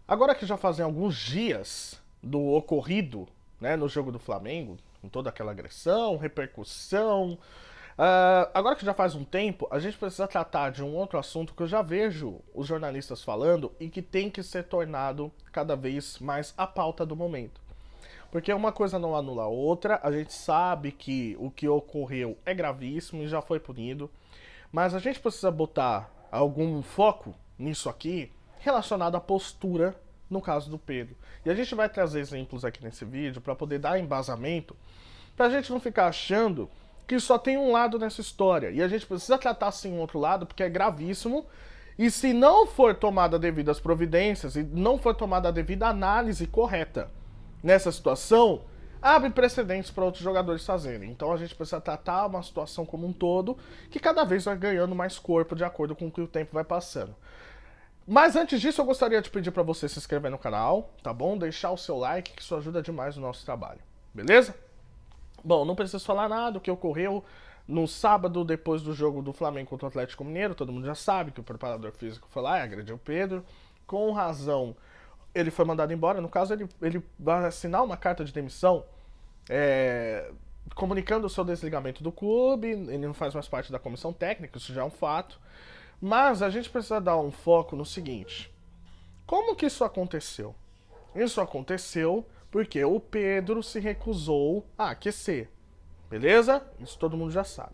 Agora que já fazem alguns dias do ocorrido, né, no jogo do Flamengo, com toda aquela agressão, repercussão, agora que já faz um tempo, a gente precisa tratar de um outro assunto que eu já vejo os jornalistas falando e que tem que ser tornado cada vez mais a pauta do momento. Porque uma coisa não anula a outra, a gente sabe que o que ocorreu é gravíssimo e já foi punido, mas a gente precisa botar algum foco nisso aqui relacionado à postura no caso do Pedro. E a gente vai trazer exemplos aqui nesse vídeo para poder dar embasamento, para a gente não ficar achando que só tem um lado nessa história. E a gente precisa tratar sim um outro lado, porque é gravíssimo. E se não for tomada devidas providências e não for tomada a devida análise correta nessa situação, abre precedentes para outros jogadores fazerem. Então a gente precisa tratar uma situação como um todo, que cada vez vai ganhando mais corpo de acordo com o que o tempo vai passando. Mas antes disso, eu gostaria de pedir para você se inscrever no canal, tá bom? Deixar o seu like, que isso ajuda demais no nosso trabalho, beleza? Bom, não preciso falar nada, o que ocorreu no sábado, depois do jogo do Flamengo contra o Atlético Mineiro, todo mundo já sabe que o preparador físico foi lá e agrediu o Pedro. Com razão, ele foi mandado embora. No caso, ele vai assinar uma carta de demissão comunicando o seu desligamento do clube. Ele não faz mais parte da comissão técnica, isso já é um fato. Mas a gente precisa dar um foco no seguinte: como que isso aconteceu? Isso aconteceu porque o Pedro se recusou a aquecer, beleza? Isso todo mundo já sabe.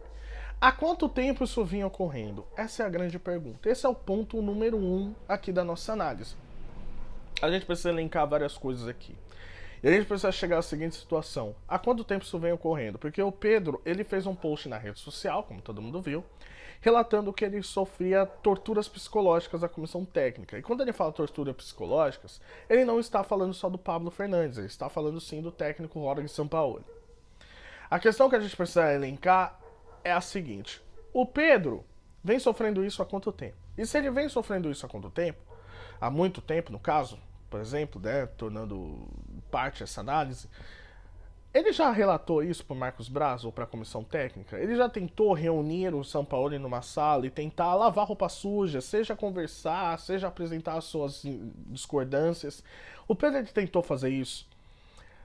Há quanto tempo isso vinha ocorrendo? Essa é a grande pergunta. Esse é o ponto número 1 aqui da nossa análise. A gente precisa elencar várias coisas aqui. E a gente precisa chegar à seguinte situação: há quanto tempo isso vem ocorrendo? Porque o Pedro, ele fez um post na rede social, como todo mundo viu, relatando que ele sofria torturas psicológicas da comissão técnica. E quando ele fala torturas psicológicas, ele não está falando só do Pablo Fernandes, ele está falando sim do técnico Jorge Sampaoli. A questão que a gente precisa elencar é a seguinte: o Pedro vem sofrendo isso há quanto tempo? E se ele vem sofrendo isso há quanto tempo? Há muito tempo, no caso, por exemplo, né, tornando parte dessa análise, ele já relatou isso para o Marcos Braz ou para a comissão técnica? Ele já tentou reunir o Sampaoli numa sala e tentar lavar roupa suja, seja conversar, seja apresentar as suas discordâncias? O Pedro tentou fazer isso?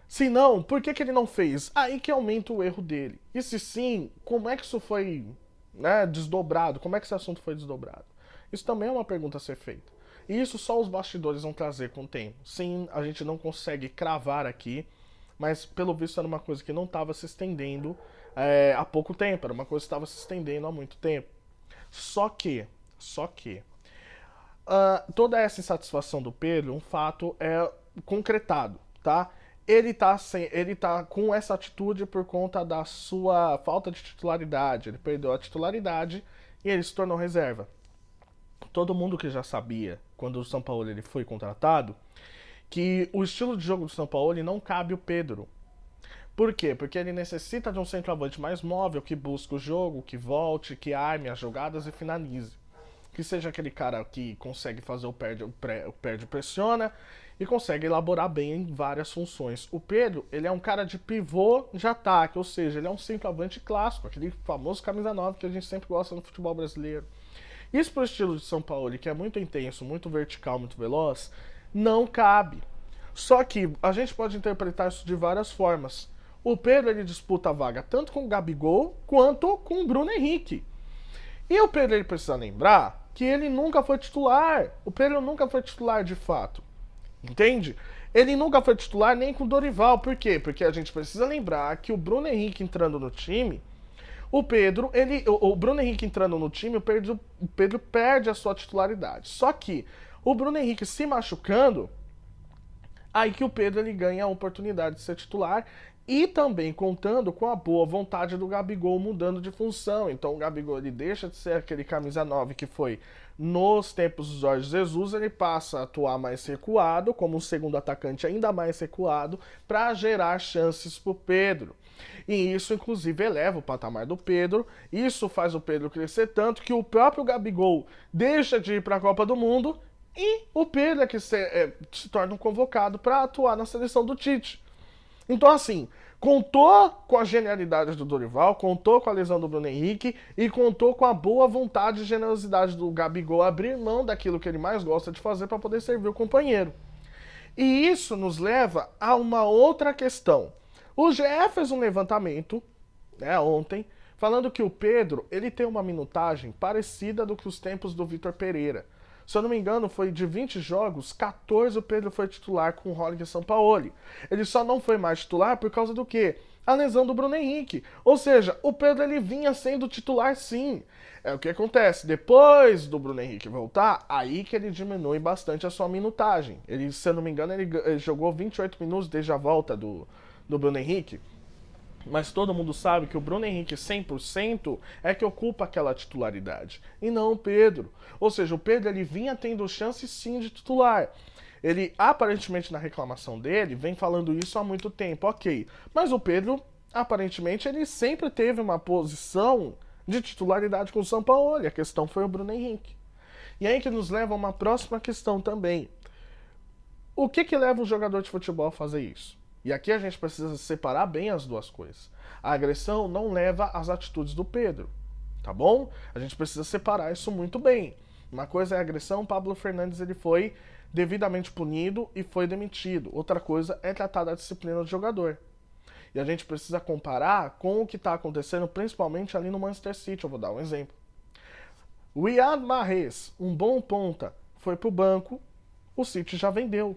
Se não, por que ele não fez? Aí que aumenta o erro dele. E se sim, como é que isso foi, né, desdobrado? Como é que esse assunto foi desdobrado? Isso também é uma pergunta a ser feita. E isso só os bastidores vão trazer com o tempo. Sim, a gente não consegue cravar aqui, mas pelo visto era uma coisa que não estava se estendendo há pouco tempo, era uma coisa que estava se estendendo há muito tempo. Só que, toda essa insatisfação do Pedro, um fato é concretado, tá? Ele tá com essa atitude por conta da sua falta de titularidade. Ele perdeu a titularidade e ele se tornou reserva. Todo mundo que já sabia, quando o São Paulo ele foi contratado, que o estilo de jogo do São Paulo não cabe o Pedro. Por quê? Porque ele necessita de um centroavante mais móvel, que busque o jogo, que volte, que arme as jogadas e finalize. Que seja aquele cara que consegue fazer o perde pressiona e consegue elaborar bem em várias funções. O Pedro, ele é um cara de pivô de ataque, ou seja, ele é um centroavante clássico, aquele famoso camisa 9 que a gente sempre gosta no futebol brasileiro. Isso pro estilo de São Paulo, que é muito intenso, muito vertical, muito veloz, não cabe. Só que a gente pode interpretar isso de várias formas. O Pedro ele disputa a vaga tanto com o Gabigol quanto com o Bruno Henrique. E o Pedro ele precisa lembrar que ele nunca foi titular. O Pedro nunca foi titular de fato. Entende? Ele nunca foi titular nem com o Dorival. Por quê? Porque a gente precisa lembrar que o Bruno Henrique entrando no time, o Bruno Henrique entrando no time, o Pedro perde a sua titularidade. Só que o Bruno Henrique se machucando, aí que o Pedro ele ganha a oportunidade de ser titular e também contando com a boa vontade do Gabigol mudando de função. Então o Gabigol ele deixa de ser aquele camisa 9 que foi nos tempos do Jorge Jesus, ele passa a atuar mais recuado, como um segundo atacante ainda mais recuado, para gerar chances para o Pedro. E isso, inclusive, eleva o patamar do Pedro. Isso faz o Pedro crescer tanto que o próprio Gabigol deixa de ir para a Copa do Mundo e o Pedro é que se torna um convocado para atuar na seleção do Tite. Então, assim, contou com a genialidade do Dorival, contou com a lesão do Bruno Henrique e contou com a boa vontade e generosidade do Gabigol abrir mão daquilo que ele mais gosta de fazer para poder servir o companheiro. E isso nos leva a uma outra questão. O GE fez um levantamento, né, ontem, falando que o Pedro ele tem uma minutagem parecida do que os tempos do Vitor Pereira. Se eu não me engano, foi de 20 jogos, 14 o Pedro foi titular com o Rodrigo Sampaoli. Ele só não foi mais titular por causa do quê? A lesão do Bruno Henrique. Ou seja, o Pedro ele vinha sendo titular sim. É o que acontece. Depois do Bruno Henrique voltar, aí que ele diminui bastante a sua minutagem. Ele, se eu não me engano, ele jogou 28 minutos desde a volta do Bruno Henrique. Mas todo mundo sabe que o Bruno Henrique 100% é que ocupa aquela titularidade. E não o Pedro. Ou seja, o Pedro ele vinha tendo chance sim de titular. Ele, aparentemente, na reclamação dele, vem falando isso há muito tempo, ok. Mas o Pedro, aparentemente, ele sempre teve uma posição de titularidade com o Sampaoli. A questão foi o Bruno Henrique. E aí que nos leva a uma próxima questão também. O que leva um jogador de futebol a fazer isso? E aqui a gente precisa separar bem as duas coisas. A agressão não leva às atitudes do Pedro, tá bom? A gente precisa separar isso muito bem. Uma coisa é a agressão, Pablo Fernandes ele foi devidamente punido e foi demitido. Outra coisa é tratar da disciplina do jogador. E a gente precisa comparar com o que está acontecendo, principalmente ali no Manchester City. Eu vou dar um exemplo. O Riyad Mahrez, um bom ponta, foi pro banco, o City já vendeu.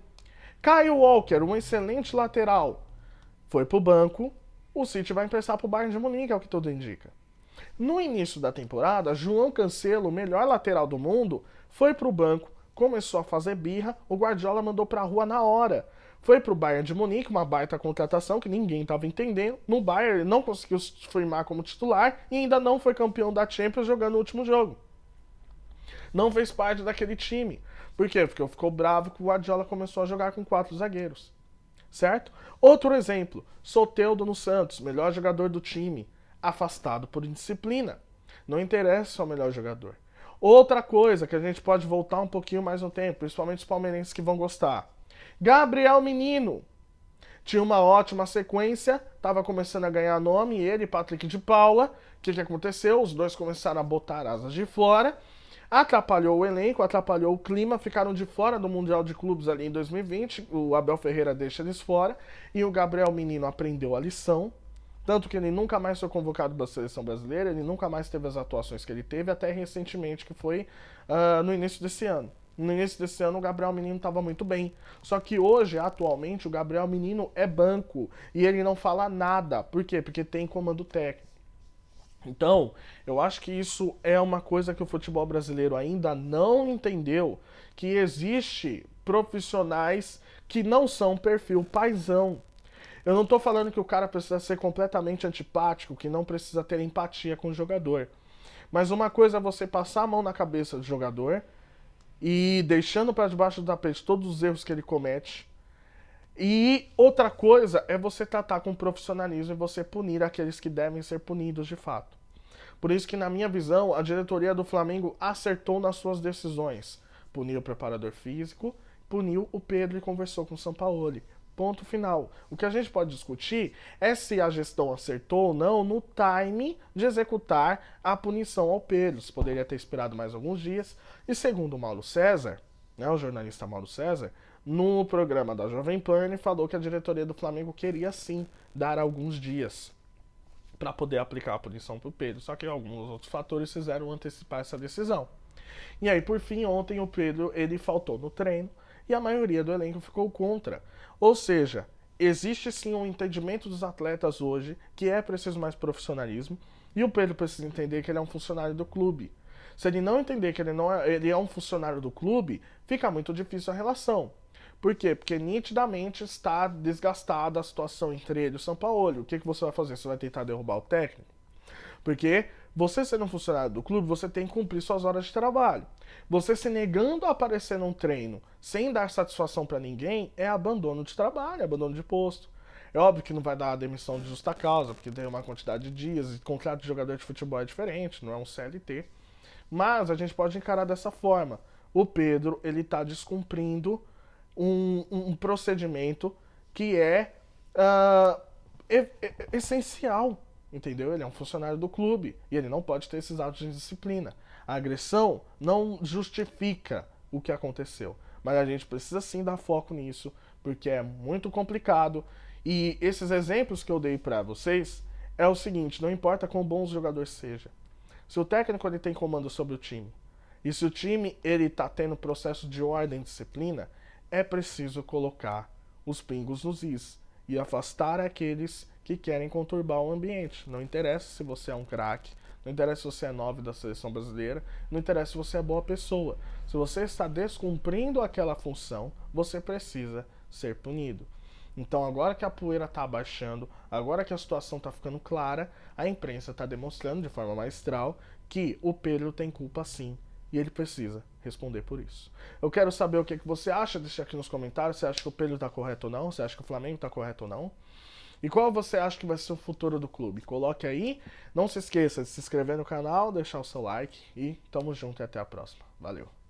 Kyle Walker, um excelente lateral, foi pro banco, o City vai emprestar pro Bayern de Munique, é o que tudo indica. No início da temporada, João Cancelo, o melhor lateral do mundo, foi pro banco, começou a fazer birra, o Guardiola mandou pra rua na hora. Foi pro Bayern de Munique, uma baita contratação que ninguém estava entendendo. No Bayern ele não conseguiu se firmar como titular e ainda não foi campeão da Champions jogando o último jogo. Não fez parte daquele time. Por quê? Porque ficou bravo que o Guardiola começou a jogar com 4 zagueiros. Certo? Outro exemplo, Soteldo no Santos, melhor jogador do time, afastado por indisciplina. Não interessa se é o melhor jogador. Outra coisa que a gente pode voltar um pouquinho mais no tempo, principalmente os palmeirenses que vão gostar. Gabriel Menino. Tinha uma ótima sequência, estava começando a ganhar nome, ele e Patrick de Paula. O que aconteceu? Os dois começaram a botar asas de fora. Atrapalhou o elenco, atrapalhou o clima, ficaram de fora do Mundial de Clubes ali em 2020. O Abel Ferreira deixa eles fora. E o Gabriel Menino aprendeu a lição. Tanto que ele nunca mais foi convocado para a seleção brasileira, ele nunca mais teve as atuações que ele teve, até recentemente, que foi no início desse ano. No início desse ano, o Gabriel Menino estava muito bem. Só que hoje, atualmente, o Gabriel Menino é banco e ele não fala nada. Por quê? Porque tem comando técnico. Então, eu acho que isso é uma coisa que o futebol brasileiro ainda não entendeu, que existe profissionais que não são perfil paizão. Eu não tô falando que o cara precisa ser completamente antipático, que não precisa ter empatia com o jogador. Mas uma coisa é você passar a mão na cabeça do jogador e deixando para debaixo do tapete todos os erros que ele comete. E outra coisa é você tratar com profissionalismo e você punir aqueles que devem ser punidos de fato. Por isso que, na minha visão, a diretoria do Flamengo acertou nas suas decisões. Puniu o preparador físico, puniu o Pedro e conversou com o Sampaoli. Ponto final. O que a gente pode discutir é se a gestão acertou ou não no time de executar a punição ao Pedro. Se poderia ter esperado mais alguns dias. E segundo o Mauro César, né, o jornalista Mauro César, no programa da Jovem Pan, ele falou que a diretoria do Flamengo queria sim dar alguns dias para poder aplicar a punição para o Pedro. Só que alguns outros fatores fizeram antecipar essa decisão. E aí, por fim, ontem o Pedro ele faltou no treino e a maioria do elenco ficou contra. Ou seja, existe sim um entendimento dos atletas hoje que é preciso mais profissionalismo e o Pedro precisa entender que ele é um funcionário do clube. Se ele não entender que ele é um funcionário do clube, fica muito difícil a relação. Por quê? Porque nitidamente está desgastada a situação entre ele e o Sampaoli. O que você vai fazer? Você vai tentar derrubar o técnico? Porque você sendo um funcionário do clube, você tem que cumprir suas horas de trabalho. Você se negando a aparecer num treino sem dar satisfação para ninguém é abandono de trabalho, abandono de posto. É óbvio que não vai dar a demissão de justa causa, porque tem uma quantidade de dias e contrato de jogador de futebol é diferente, não é um CLT. Mas a gente pode encarar dessa forma. O Pedro, ele está descumprindo um procedimento que é essencial, entendeu? Ele é um funcionário do clube e ele não pode ter esses atos de disciplina. A agressão não justifica o que aconteceu, mas a gente precisa sim dar foco nisso, porque é muito complicado. E esses exemplos que eu dei para vocês é o seguinte, não importa quão bom o jogador seja. Se o técnico ele tem comando sobre o time, e se o time ele tá tendo processo de ordem e disciplina, é preciso colocar os pingos nos is e afastar aqueles que querem conturbar o ambiente. Não interessa se você é um craque, não interessa se você é 9 da seleção brasileira, não interessa se você é boa pessoa. Se você está descumprindo aquela função, você precisa ser punido. Então, agora que a poeira está abaixando, agora que a situação está ficando clara, a imprensa está demonstrando de forma magistral que o Pedro tem culpa sim e ele precisa responder por isso. Eu quero saber o que você acha, deixa aqui nos comentários. Você acha que o Pedro está correto ou não? Você acha que o Flamengo está correto ou não? E qual você acha que vai ser o futuro do clube? Coloque aí. Não se esqueça de se inscrever no canal, deixar o seu like e tamo junto e até a próxima. Valeu!